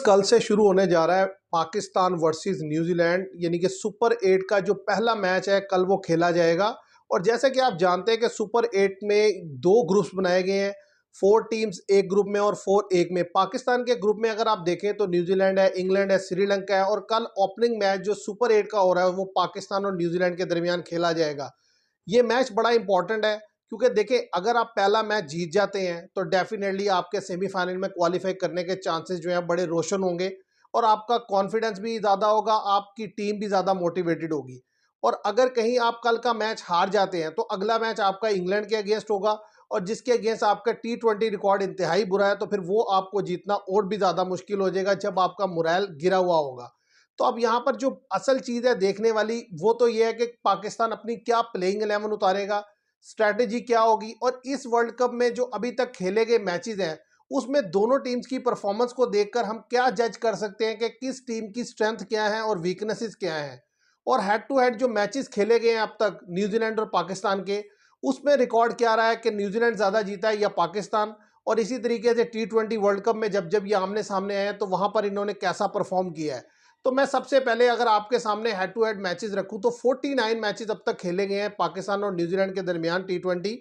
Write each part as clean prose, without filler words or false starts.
कल से शुरू होने जा रहा है पाकिस्तान वर्सेस न्यूजीलैंड यानी कि सुपर 8 का जो पहला मैच है कल वो खेला जाएगा। और जैसे कि आप जानते हैं कि सुपर 8 में दो ग्रुप्स बनाए गए हैं, 4 टीम्स एक ग्रुप में और 4 एक में। पाकिस्तान के ग्रुप में अगर आप देखें तो न्यूजीलैंड है, इंग्लैंड है, श्रीलंका है और कल ओपनिंग मैच जो सुपर 8 का हो रहा है वो पाकिस्तान और न्यूजीलैंड के दरमियान खेला जाएगा। ये मैच बड़ा इंपॉर्टेंट है क्योंकि देखिए अगर आप पहला मैच जीत जाते हैं तो डेफिनेटली आपके सेमीफाइनल में क्वालिफाई करने के चांसेस जो हैं बड़े रोशन होंगे और आपका कॉन्फिडेंस भी ज़्यादा होगा, आपकी टीम भी ज़्यादा मोटिवेटेड होगी। और अगर कहीं आप कल का मैच हार जाते हैं तो अगला मैच आपका इंग्लैंड के अगेंस्ट होगा और जिसके अगेंस्ट आपका T20 रिकॉर्ड इंतहाई बुरा है, तो फिर वो आपको जीतना और भी ज़्यादा मुश्किल हो जाएगा जब आपका मोरल गिरा हुआ होगा। तो अब यहाँ पर जो असल चीज़ है देखने वाली वो तो ये है कि पाकिस्तान अपनी क्या प्लेइंग 11 उतारेगा, स्ट्रैटेजी क्या होगी और इस वर्ल्ड कप में जो अभी तक खेले गए मैचेस हैं उसमें दोनों टीम्स की परफॉर्मेंस को देखकर हम क्या जज कर सकते हैं कि किस टीम की स्ट्रेंथ क्या है और वीकनेसेस क्या हैं। और हेड टू हेड जो मैचेस खेले गए हैं अब तक न्यूजीलैंड और पाकिस्तान के, उसमें रिकॉर्ड क्या रहा है कि न्यूजीलैंड ज़्यादा जीता है या पाकिस्तान। और इसी तरीके से T20 वर्ल्ड कप में जब जब ये आमने सामने आए हैं तो वहाँ पर इन्होंने कैसा परफॉर्म किया है। तो मैं सबसे पहले अगर आपके सामने हेड टू हेड मैचेस रखूं तो 49 मैचेस अब तक खेले गए हैं पाकिस्तान और न्यूजीलैंड के दरमियान T20।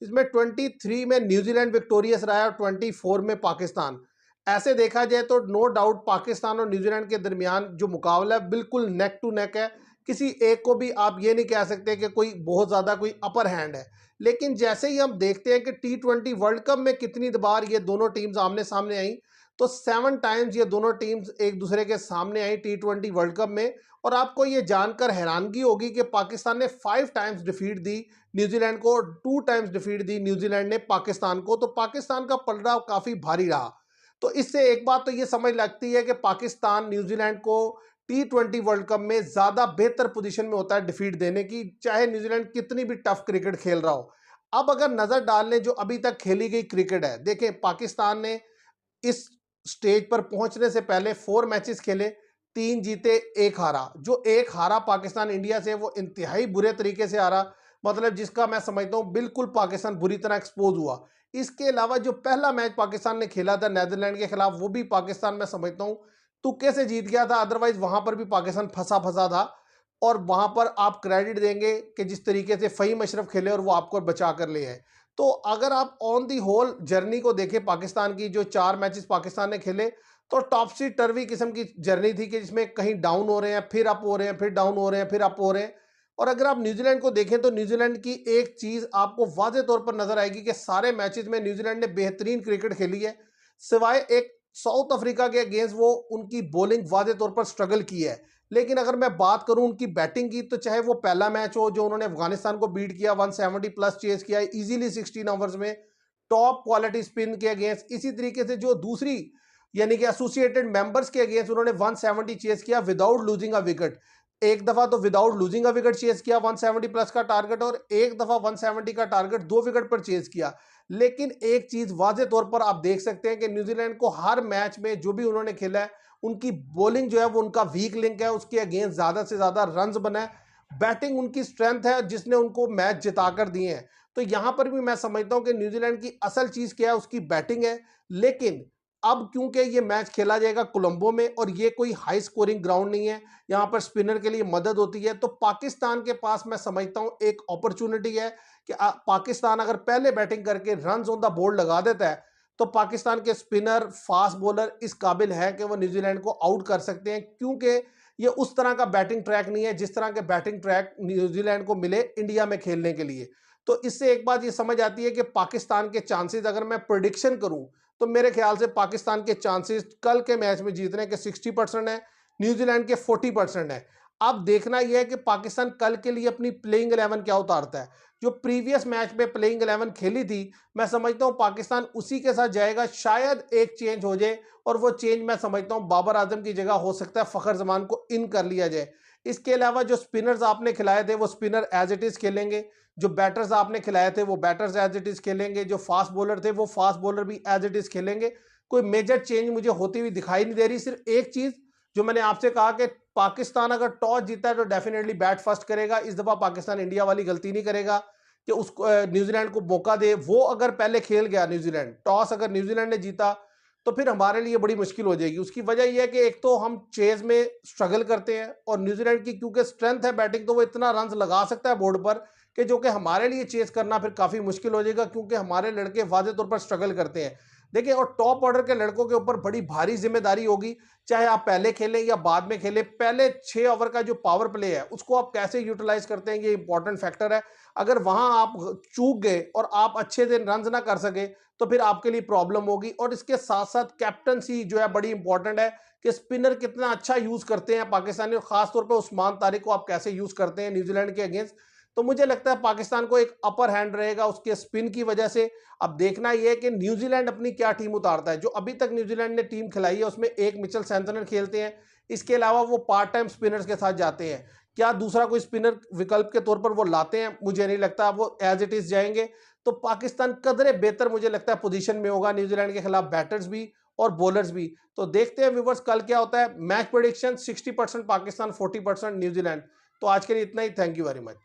इसमें 23 में न्यूजीलैंड विक्टोरियस रहा है और 24 में पाकिस्तान। ऐसे देखा जाए तो नो डाउट पाकिस्तान और न्यूजीलैंड के दरमियान जो मुकाबला है बिल्कुल नेक टू नेक है। किसी एक को भी आप ये नहीं कह सकते कि कोई बहुत ज़्यादा कोई अपर हैंड है। लेकिन जैसे ही हम देखते हैं कि T20 वर्ल्ड कप में कितनी बार ये दोनों टीम्स आमने सामने आई, तो 7 टाइम्स ये दोनों टीम्स एक दूसरे के सामने आई T20 वर्ल्ड कप में। और आपको ये जानकर हैरानगी होगी कि पाकिस्तान ने 5 टाइम्स डिफीट दी न्यूजीलैंड को और 2 टाइम्स डिफीट दी न्यूजीलैंड ने पाकिस्तान को। तो पाकिस्तान का पलड़ा काफ़ी भारी रहा। तो इससे एक बात तो ये समझ लगती है कि पाकिस्तान न्यूजीलैंड को T20 वर्ल्ड कप में ज़्यादा बेहतर पोजीशन में होता है डिफीट देने की, चाहे न्यूजीलैंड कितनी भी टफ क्रिकेट खेल रहा हो। अब अगर नज़र डाल लें जो अभी तक खेली गई क्रिकेट है, देखें पाकिस्तान ने इस स्टेज पर पहुंचने से पहले 4 मैचेस खेले, 3 जीते 1 हारा। जो 1 हारा पाकिस्तान इंडिया से वो इंतहाई बुरे तरीके से हारा, मतलब जिसका मैं समझता हूं बिल्कुल पाकिस्तान बुरी तरह एक्सपोज हुआ। इसके अलावा जो पहला मैच पाकिस्तान ने खेला था नीदरलैंड के खिलाफ, वो भी पाकिस्तान मैं समझता हूं तुक्के से जीत गया था, अदरवाइज वहां पर भी पाकिस्तान फंसा फंसा था। और वहां पर आप क्रेडिट देंगे कि जिस तरीके से फ़हीम अशरफ खेले और वो आपको बचा कर ले आए। तो अगर आप ऑन दी होल जर्नी को देखें पाकिस्तान की, जो 4 मैचेस पाकिस्तान ने खेले, तो टॉपसी टर्वी किस्म की जर्नी थी कि जिसमें कहीं डाउन हो रहे हैं, फिर अप हो रहे हैं, फिर डाउन हो रहे हैं, फिर अप हो रहे हैं। और अगर आप न्यूजीलैंड को देखें तो न्यूजीलैंड की एक चीज़ आपको वाज़े तौर पर नजर आएगी कि सारे मैचेस में न्यूजीलैंड ने बेहतरीन क्रिकेट खेली है, सिवाय एक साउथ अफ्रीका के अगेंस्ट वो उनकी बॉलिंग वाज़े तौर पर स्ट्रगल की है। लेकिन अगर मैं बात करूं उनकी बैटिंग की, तो चाहे वो पहला मैच हो जो उन्होंने अफगानिस्तान को बीट किया, 170 प्लस चेज किया इजीली 16 ओवर्स में, टॉप क्वालिटी स्पिन के अगेंस्ट। इसी तरीके से जो दूसरी यानी कि एसोसिएटेड मेंबर्स के अगेंस्ट उन्होंने 170 चेज किया विदाउट लूजिंग अ विकेट। एक दफा तो without losing a wicket chase किया 170 प्लस का टारगेट, और एक दफा 170 का टारगेट 2 विकेट पर चेज किया। लेकिन एक चीज वाजे तौर पर आप देख सकते हैं कि न्यूजीलैंड को हर मैच में जो भी उन्होंने खेला है, उनकी बॉलिंग जो है वो उनका वीक लिंक है, उसके अगेंस्ट ज्यादा से ज्यादा रन्स बना है। बैटिंग उनकी स्ट्रेंथ है जिसने उनको मैच जिता कर दिए हैं। तो यहां पर भी मैं समझता हूं कि न्यूजीलैंड की असल चीज क्या है, उसकी बैटिंग है। लेकिन अब क्योंकि ये मैच खेला जाएगा कोलंबो में और ये कोई हाई स्कोरिंग ग्राउंड नहीं है, यहाँ पर स्पिनर के लिए मदद होती है, तो पाकिस्तान के पास मैं समझता हूं एक अपॉर्चुनिटी है कि पाकिस्तान अगर पहले बैटिंग करके रन ऑन द बोर्ड लगा देता है तो पाकिस्तान के स्पिनर फास्ट बॉलर इस काबिल है कि वो न्यूजीलैंड को आउट कर सकते हैं, क्योंकि ये उस तरह का बैटिंग ट्रैक नहीं है जिस तरह के बैटिंग ट्रैक न्यूजीलैंड को मिले इंडिया में खेलने के लिए। तो इससे एक बात ये समझ आती है कि पाकिस्तान के चांसेस अगर मैं प्रिडिक्शन करूं तो मेरे ख्याल से पाकिस्तान के चांसेस कल के मैच में जीतने के 60% है, न्यूजीलैंड के 40% है। अब देखना यह है कि पाकिस्तान कल के लिए अपनी प्लेइंग 11 क्या उतारता है। जो प्रीवियस मैच में प्लेइंग 11 खेली थी, मैं समझता हूं पाकिस्तान उसी के साथ जाएगा। शायद एक चेंज हो जाए और वो चेंज मैं समझता हूं बाबर आजम की जगह हो सकता है फखर जमान को इन कर लिया जाए। इसके अलावा जो स्पिनर्स आपने खिलाए थे वो स्पिनर एज इट इज खेलेंगे, जो बैटर्स आपने खिलाए थे वो बैटर्स एज इट इज खेलेंगे, जो फास्ट बॉलर थे वो फास्ट बॉलर भी एज इट इज खेलेंगे। कोई मेजर चेंज मुझे होती हुई दिखाई नहीं दे रही। सिर्फ एक चीज जो मैंने आपसे कहा कि पाकिस्तान अगर टॉस जीता है तो डेफिनेटली बैट फर्स्ट करेगा। इस दफा पाकिस्तान इंडिया वाली गलती नहीं करेगा कि उसको न्यूजीलैंड को मौका दे। वो अगर पहले खेल गया न्यूजीलैंड, टॉस अगर न्यूजीलैंड ने जीता तो फिर हमारे लिए बड़ी मुश्किल हो जाएगी। उसकी वजह ये है कि एक तो हम चेज़ में स्ट्रगल करते हैं और न्यूज़ीलैंड की क्योंकि स्ट्रेंथ है बैटिंग, तो वो इतना रन्स लगा सकता है बोर्ड पर कि जो कि हमारे लिए चेज़ करना फिर काफ़ी मुश्किल हो जाएगा, क्योंकि हमारे लड़के वाज़ेह तौर पर स्ट्रगल करते हैं। देखिए, और टॉप ऑर्डर के लड़कों के ऊपर बड़ी भारी ज़िम्मेदारी होगी, चाहे आप पहले खेलें या बाद में खेलें। पहले 6 ओवर का जो पावर प्ले है, उसको आप कैसे यूटिलाइज़ करते हैं, ये इंपॉर्टेंट फैक्टर है। अगर वहाँ आप चूक गए और आप अच्छे से रन्स ना कर सके, तो फिर आपके लिए प्रॉब्लम होगी। और इसके साथ-साथ कैप्टेंसी जो है बड़ी इंपॉर्टेंट है कि स्पिनर कितना अच्छा यूज़ करते हैं पाकिस्तानी, और ख़ास तौर पे उस्मान तारिक को आप कैसे यूज़ करते हैं न्यूज़ीलैंड के अगेंस्ट। तो मुझे लगता है पाकिस्तान को एक अपर हैंड रहेगा उसके स्पिन की वजह से। अब देखना ये है कि न्यूज़ीलैंड अपनी क्या टीम उतारता है। जो अभी तक न्यूज़ीलैंड ने टीम खिलाई है उसमें एक मिचेल सैंटनर खेलते हैं, इसके अलावा वो पार्ट टाइम स्पिनर्स के साथ जाते हैं। क्या दूसरा कोई स्पिनर विकल्प के तौर पर वो लाते हैं? मुझे नहीं लगता, वो एज़ इट इज़ जाएँगे। तो पाकिस्तान कदरे बेहतर मुझे लगता है पोजीशन में होगा न्यूज़ीलैंड के खिलाफ, बैटर्स भी और बॉलर्स भी। तो देखते हैं व्यूअर्स कल क्या होता है। Match prediction 60% Pakistan, 40% New Zealand. तो आज के लिए इतना ही। Thank you very much.